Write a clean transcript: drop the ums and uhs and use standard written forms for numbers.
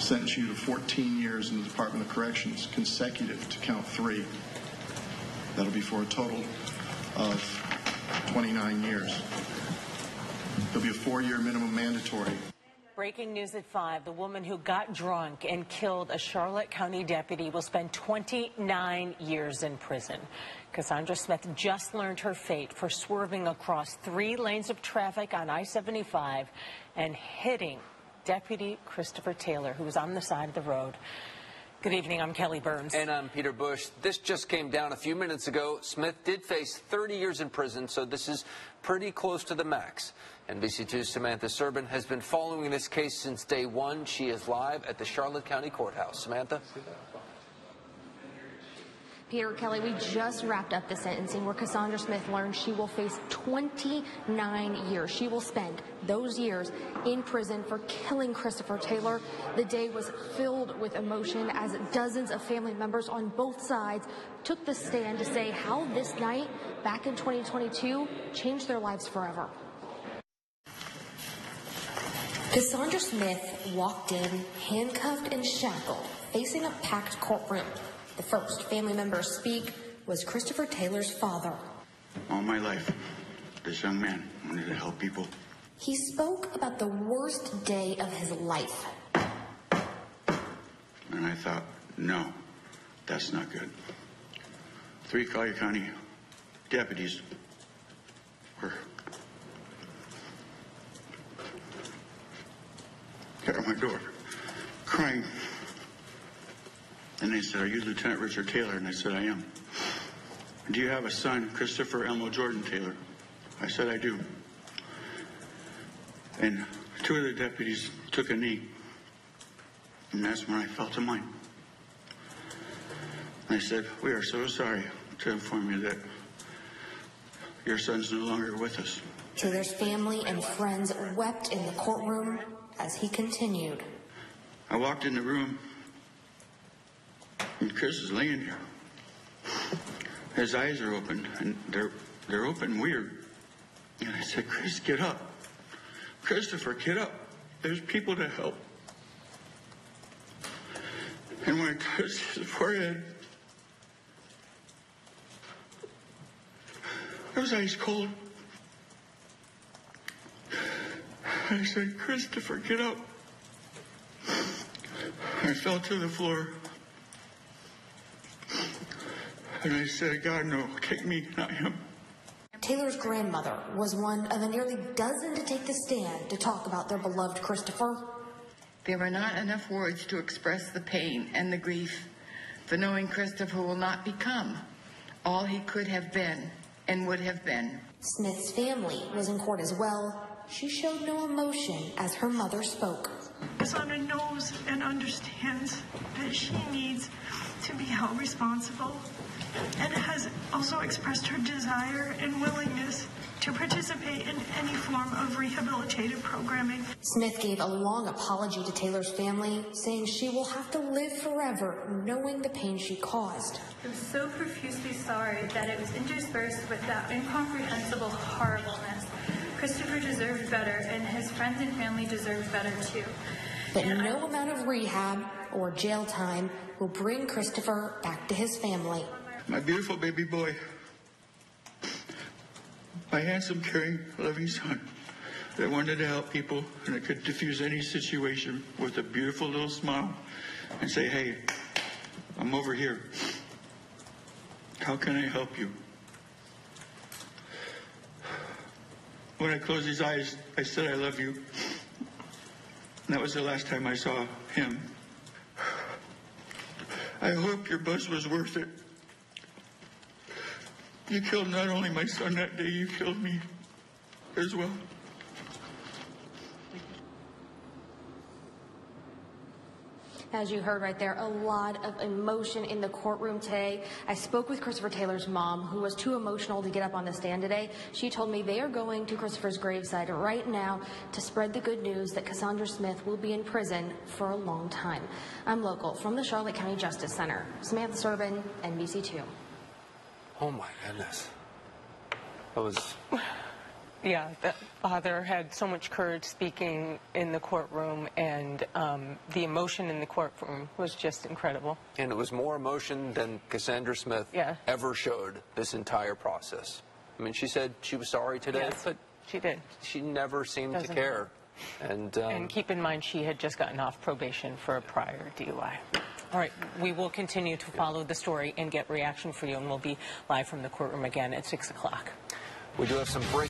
sentence you to 14 years in the Department of Corrections, consecutive to count 3. That'll be for a total of 29 years. There'll be a 4-year minimum mandatory. Breaking news at 5. The woman who got drunk and killed a Charlotte County deputy will spend 29 years in prison. Cassandra Smith just learned her fate for swerving across 3 lanes of traffic on I-75 and hitting Deputy Christopher Taylor, who was on the side of the road. Good evening, I'm Kelly Burns. And I'm Peter Bush. This just came down a few minutes ago. Smith did face 30 years in prison, so this is pretty close to the max. NBC2's Samantha Serban has been following this case since day one. She is live at the Charlotte County Courthouse. Samantha? Peter, Kelly, we just wrapped up the sentencing where Cassandra Smith learned she will face 29 years. She will spend those years in prison for killing Christopher Taylor. The day was filled with emotion as dozens of family members on both sides took the stand to say how this night back in 2022 changed their lives forever. Cassandra Smith walked in, handcuffed and shackled, facing a packed courtroom. The first family member to speak was Christopher Taylor's father. All my life, this young man wanted to help people. He spoke about the worst day of his life. And I thought, no, that's not good. 3 Collier County deputies were at my door, crying. And they said, "Are you Lieutenant Richard Taylor?" And I said, "I am." "Do you have a son, Christopher Elmo Jordan Taylor?" I said, "I do." And 2 of the deputies took a knee. And that's when I fell to mine. And I said, "We are so sorry to inform you that your son's no longer with us." Taylor's family and friends wept in the courtroom as he continued. I walked in the room, and Chris is laying here. His eyes are open, and they're open weird. And I said, "Chris, get up. Christopher, get up. There's people to help." And when I touched his forehead, it was ice cold. I said, "Christopher, get up." I fell to the floor. And I said, "God, no, take me, not him." Taylor's grandmother was one of a nearly dozen to take the stand to talk about their beloved Christopher. There were not enough words to express the pain and the grief for knowing Christopher will not become all he could have been and would have been. Smith's family was in court as well. She showed no emotion as her mother spoke. Cassandra knows and understands that she needs to be held responsible and has also expressed her desire and willingness to participate in any form of rehabilitative programming. Smith gave a long apology to Taylor's family, saying she will have to live forever knowing the pain she caused. I'm so profusely sorry that it was interspersed with that incomprehensible horribleness. Christopher deserved better, and his friends and family deserved better too. But no amount of rehab or jail time will bring Christopher back to his family. My beautiful baby boy, my handsome, caring, loving son that wanted to help people and that could diffuse any situation with a beautiful little smile and say, "Hey, I'm over here. How can I help you?" When I closed his eyes, I said, "I love you." And that was the last time I saw him. I hope your bus was worth it. You killed not only my son that day, you killed me as well. As you heard right there, a lot of emotion in the courtroom today. I spoke with Christopher Taylor's mom, who was too emotional to get up on the stand today. She told me they are going to Christopher's graveside right now to spread the good news that Cassandra Smith will be in prison for a long time. I'm local from the Charlotte County Justice Center. Samantha Serban, NBC2. Oh my goodness. That was Yeah, the father had so much courage speaking in the courtroom, and the emotion in the courtroom was just incredible. And it was more emotion than Cassandra Smith ever showed this entire process. I mean, she said she was sorry today, Yes, but she did. she never seemed to care. And keep in mind, she had just gotten off probation for a prior DUI. All right, we will continue to follow the story and get reaction for you, and we'll be live from the courtroom again at 6 o'clock. We do have some break.